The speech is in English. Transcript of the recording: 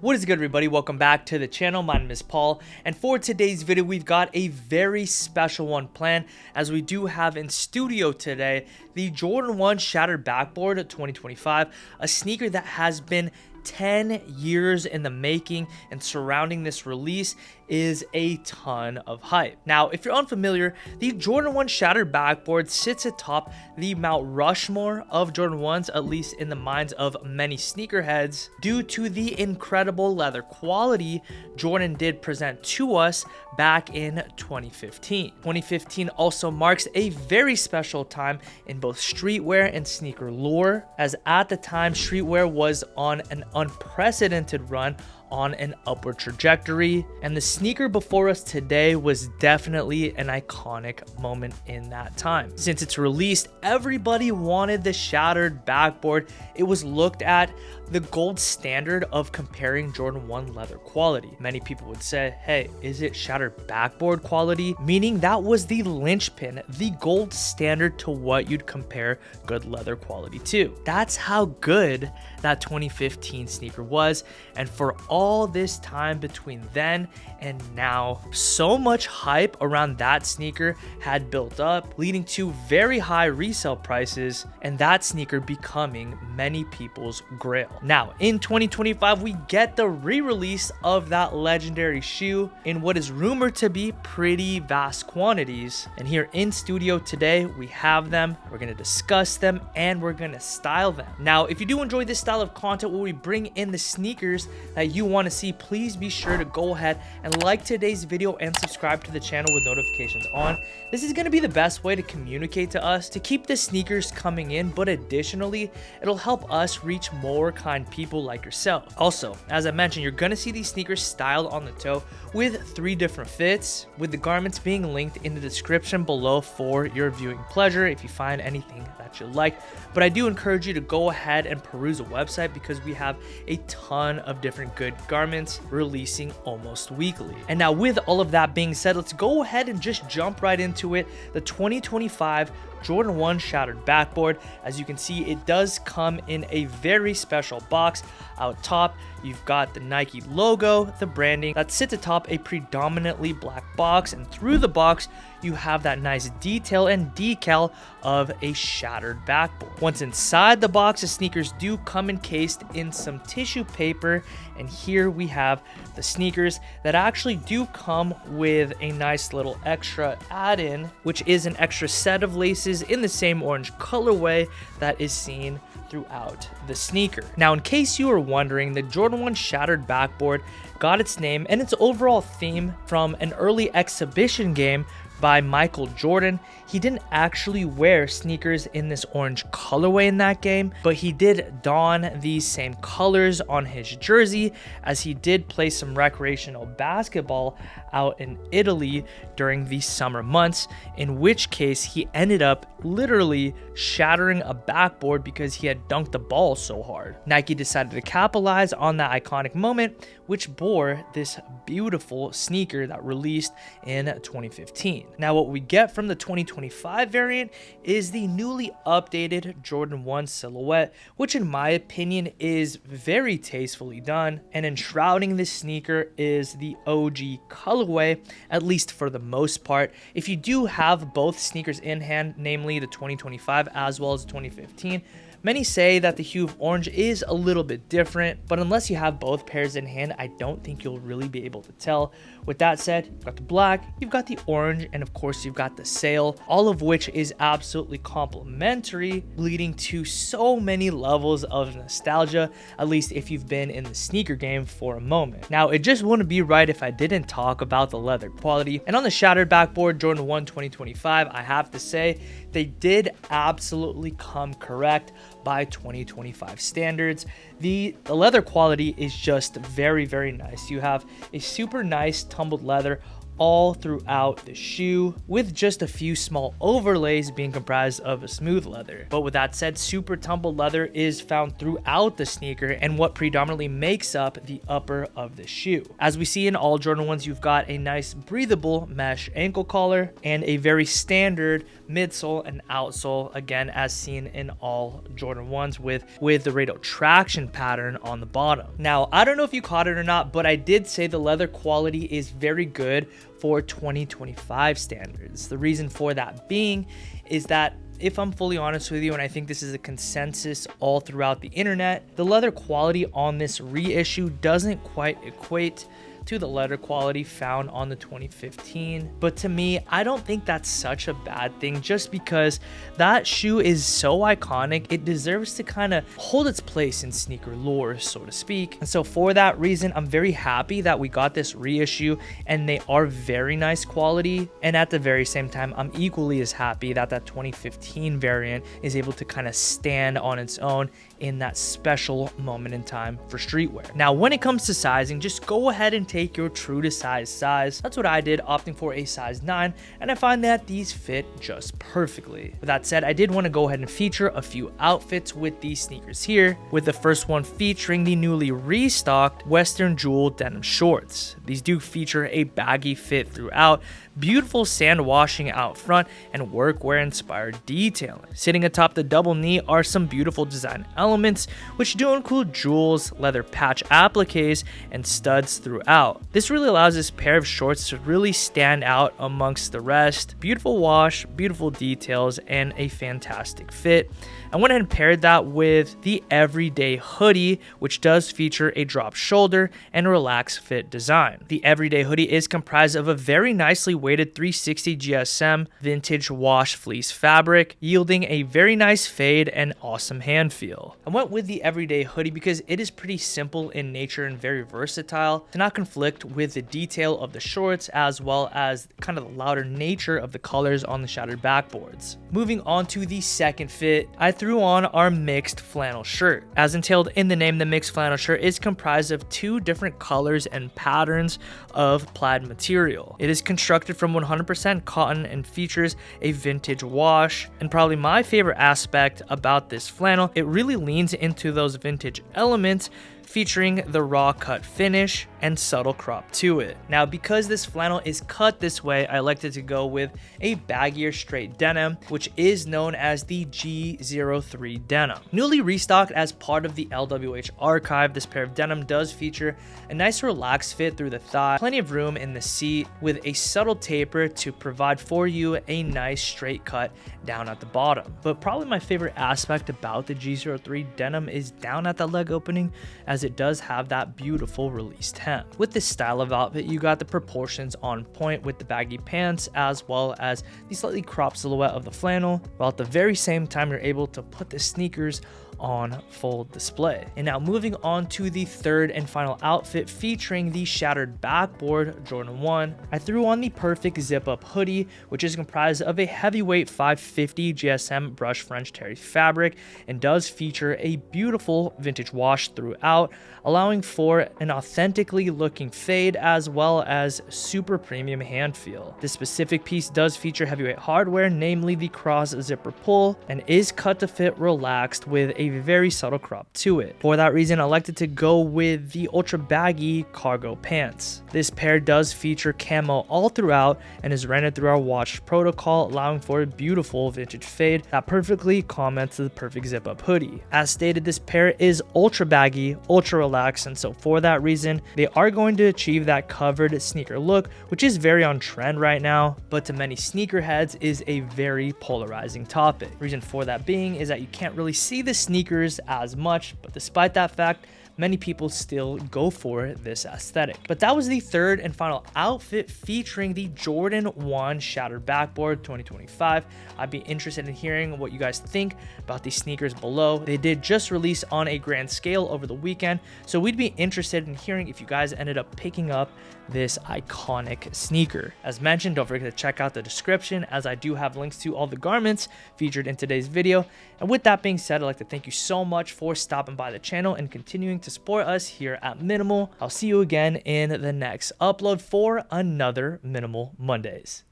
What is good, everybody? Welcome back to the channel. My name is Paul, and for today's video we've got a very special one planned, as we do have in studio today the Jordan 1 Shattered Backboard 2025, a sneaker that has been 10 years in the making, and surrounding this release is a ton of hype. Now, if you're unfamiliar, the Jordan 1 Shattered Backboard sits atop the Mount Rushmore of Jordan 1s, at least in the minds of many sneakerheads, due to the incredible leather quality Jordan did present to us back in 2015. 2015 also marks a very special time in both streetwear and sneaker lore, as at the time streetwear was on an unprecedented run on an upward trajectory, and the sneaker before us today was definitely an iconic moment in that time. Since its release, everybody wanted the Shattered Backboard. It was looked at the gold standard of comparing Jordan 1 leather quality. Many people would say, hey, is it Shattered Backboard quality? Meaning that was the linchpin, the gold standard to what you'd compare good leather quality to. That's how good that 2015 sneaker was, and for all this time between then and now, so much hype around that sneaker had built up, leading to very high resale prices, and that sneaker becoming many people's grail. Now, in 2025, we get the re-release of that legendary shoe in what is rumored to be pretty vast quantities, and here in studio today, we have them. We're going to discuss them, and we're going to style them. Now, if you do enjoy this style of content where we bring in the sneakers that you want to see, please be sure to go ahead and like today's video and subscribe to the channel with notifications on. This is going to be the best way to communicate to us to keep the sneakers coming in, but additionally, it'll help us reach more kind people like yourself. Also, as I mentioned, you're going to see these sneakers styled on the toe with 3 different fits, with the garments being linked in the description below for your viewing pleasure if you find anything that you like. But I do encourage you to go ahead and peruse the website, because we have a ton of different good garments releasing almost weekly. And now, with all of that being said, let's go ahead and just jump right into it. The 2025 Jordan 1 Shattered Backboard. As you can see, it does come in a very special box. Out top, you've got the Nike logo, the branding that sits atop a predominantly black box, and through the box you have that nice detail and decal of a shattered backboard. Once inside the box, the sneakers do come encased in some tissue paper, and here we have the sneakers that actually do come with a nice little extra add-in, which is an extra set of laces in the same orange colorway that is seen throughout the sneaker. Now, in case you were wondering, the Jordan 1 Shattered Backboard got its name and its overall theme from an early exhibition game by Michael Jordan. He didn't actually wear sneakers in this orange colorway in that game, but he did don these same colors on his jersey, as he did play some recreational basketball out in Italy during the summer months, in which case he ended up literally shattering a backboard because he had dunked the ball so hard. Nike decided to capitalize on that iconic moment, which bore this beautiful sneaker that released in 2015. Now, what we get from the 2025 variant is the newly updated Jordan 1 silhouette, which in my opinion is very tastefully done, and enshrouding this sneaker is the OG colorway, at least for the most part. If you do have both sneakers in hand, namely the 2025 as well as the 2015, many say that the hue of orange is a little bit different, but unless you have both pairs in hand, I don't think you'll really be able to tell. With that said, you've got the black, you've got the orange, and of course you've got the sail, all of which is absolutely complementary, leading to so many levels of nostalgia, at least if you've been in the sneaker game for a moment. Now, it just wouldn't be right if I didn't talk about the leather quality, and on the Shattered Backboard Jordan 1 2025, I have to say they did absolutely come correct by 2025 standards. The leather quality is just very, very nice. You have a super nice tumbled leather all throughout the shoe, with just a few small overlays being comprised of a smooth leather. But with that said, super tumbled leather is found throughout the sneaker and what predominantly makes up the upper of the shoe. As we see in all Jordan 1s, you've got a nice breathable mesh ankle collar and a very standard midsole and outsole, again as seen in all Jordan 1s with the radial traction pattern on the bottom. Now, I don't know if you caught it or not, but I did say the leather quality is very good for 2025 standards. The reason for that being is that, if I'm fully honest with you, and I think this is a consensus all throughout the internet, the leather quality on this reissue doesn't quite equate to the leather quality found on the 2015. But to me, I don't think that's such a bad thing, just because that shoe is so iconic. It deserves to kind of hold its place in sneaker lore, so to speak. And so for that reason, I'm very happy that we got this reissue, and they are very nice quality. And at the very same time, I'm equally as happy that that 2015 variant is able to kind of stand on its own in that special moment in time for streetwear. Now, when it comes to sizing, just go ahead and take your true to size. That's what I did, opting for a size 9, and I find that these fit just perfectly. With that said, I did want to go ahead and feature a few outfits with these sneakers here, with the first one featuring the newly restocked Western Jewel denim shorts. These do feature a baggy fit throughout, beautiful sand washing out front, and workwear inspired detailing. Sitting atop the double knee are some beautiful design elements, which do include jewels, leather patch appliques, and studs throughout. This really allows this pair of shorts to really stand out amongst the rest. Beautiful wash, beautiful details, and a fantastic fit. I went ahead and paired that with the everyday hoodie, which does feature a drop shoulder and a relaxed fit design. The everyday hoodie is comprised of a very nicely weighted 360 GSM vintage wash fleece fabric, yielding a very nice fade and awesome hand feel. I went with the everyday hoodie because it is pretty simple in nature and very versatile to not conflict with the detail of the shorts, as well as kind of the louder nature of the colors on the Shattered Backboards. Moving on to the second fit, I threw on our mixed flannel shirt. As entailed in the name, the mixed flannel shirt is comprised of two different colors and patterns of plaid material. It is constructed from 100% cotton and features a vintage wash. And probably my favorite aspect about this flannel, it really leans into those vintage elements, featuring the raw cut finish and subtle crop to it. Now, because this flannel is cut this way, I elected to go with a baggier straight denim, which is known as the G03 denim. Newly restocked as part of the LWH archive, this pair of denim does feature a nice relaxed fit through the thigh, plenty of room in the seat, with a subtle taper to provide for you a nice straight cut down at the bottom. But probably my favorite aspect about the G03 denim is down at the leg opening, as it does have that beautiful released hem. With this style of outfit, you got the proportions on point with the baggy pants, as well as the slightly cropped silhouette of the flannel, while at the very same time you're able to put the sneakers on full display. And now moving on to the third and final outfit, featuring the Shattered Backboard Jordan 1, I threw on the perfect zip up hoodie, which is comprised of a heavyweight 550 GSM brush French terry fabric and does feature a beautiful vintage wash throughout, allowing for an authentically looking fade as well as super premium hand feel. This specific piece does feature heavyweight hardware, namely the cross zipper pull, and is cut to fit relaxed with a very subtle crop to it. For that reason, I elected to go with the ultra baggy cargo pants. This pair does feature camo all throughout and is rendered through our watch protocol, allowing for a beautiful vintage fade that perfectly complements the perfect zip up hoodie. As stated, this pair is ultra baggy, ultra relaxed, and so for that reason, they are going to achieve that covered sneaker look, which is very on trend right now, but to many sneakerheads is a very polarizing topic. Reason for that being is that you can't really see the sneakers as much, but despite that fact, many people still go for this aesthetic. But that was the third and final outfit featuring the Jordan 1 Shattered Backboard 2025. I'd be interested in hearing what you guys think about these sneakers below. They did just release on a grand scale over the weekend, so we'd be interested in hearing if you guys ended up picking up this iconic sneaker. As mentioned, don't forget to check out the description, as I do have links to all the garments featured in today's video. And with that being said, I'd like to thank you so much for stopping by the channel and continuing to support us here at Minimal. I'll see you again in the next upload for another Minimal Mondays.